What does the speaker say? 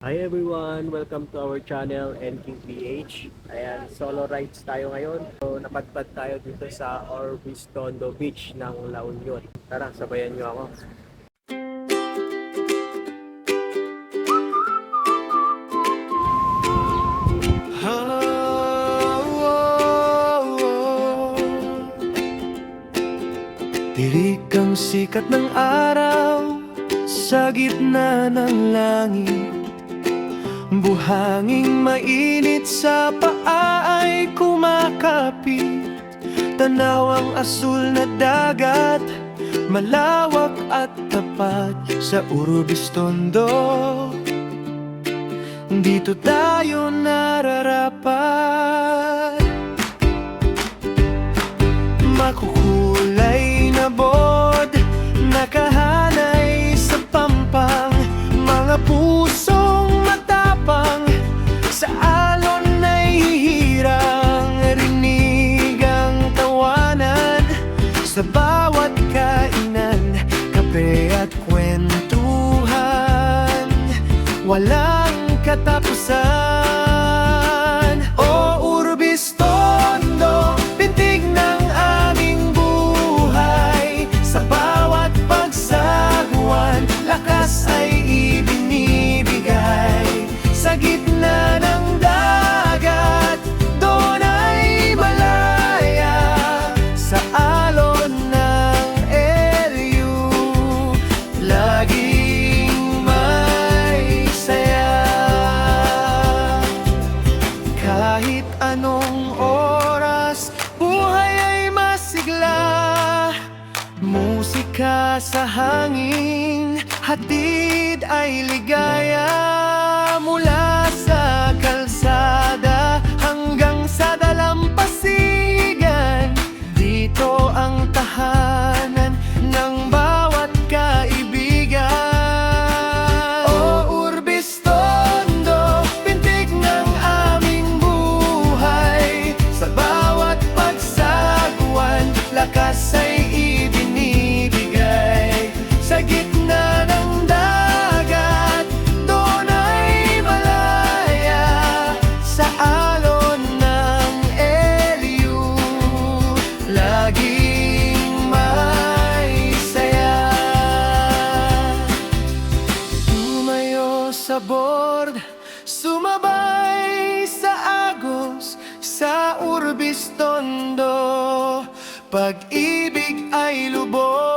Hi everyone! Welcome to our channel, NQPH. Ayan, solo rides tayo ngayon. So, napadpad tayo dito sa Orbistondo Beach ng La Union. Tara, sabayan nyo ako. Tirik ang sikat ng araw sa gitna ng langit. Buhanging mainit sa paa ay kumakapit. Tanaw ang asul na dagat, malawak at tapat sa Orbistondo. Dito tayo nararapat. Makukulay na bod, nakahanay sa pampang. Mga pusong matapang, sa alon ay hihirang. Rinig ang tawanan sa bawat kainan, kape at kwentuhan, walang katapusan. O Orbistondo, pintig ng aming buhay. Sa bawat pagsagwan, lakas ay ibinibigay. Sa gitna ng dagat, doon ay malaya. Sa alon ng LU, laging may saya. Kahit anong oras, buhay ay masigla. Musika sa hangin, hatid ay ligaya. Mula sa kalsada hanggang sa dalampasigan, dito ang tahanan ng bawat kaibigan. O Orbistondo, pintig ng aming buhay. Sa bawat pagsagwan, lakas ay ibinibigay. Sa gitna ng dagat, doon ay malaya. Sa alon ng LU, laging may saya. Tumayo sa board, sumabay sa agos, sa Orbistondo. Pag-ibig ay lubos,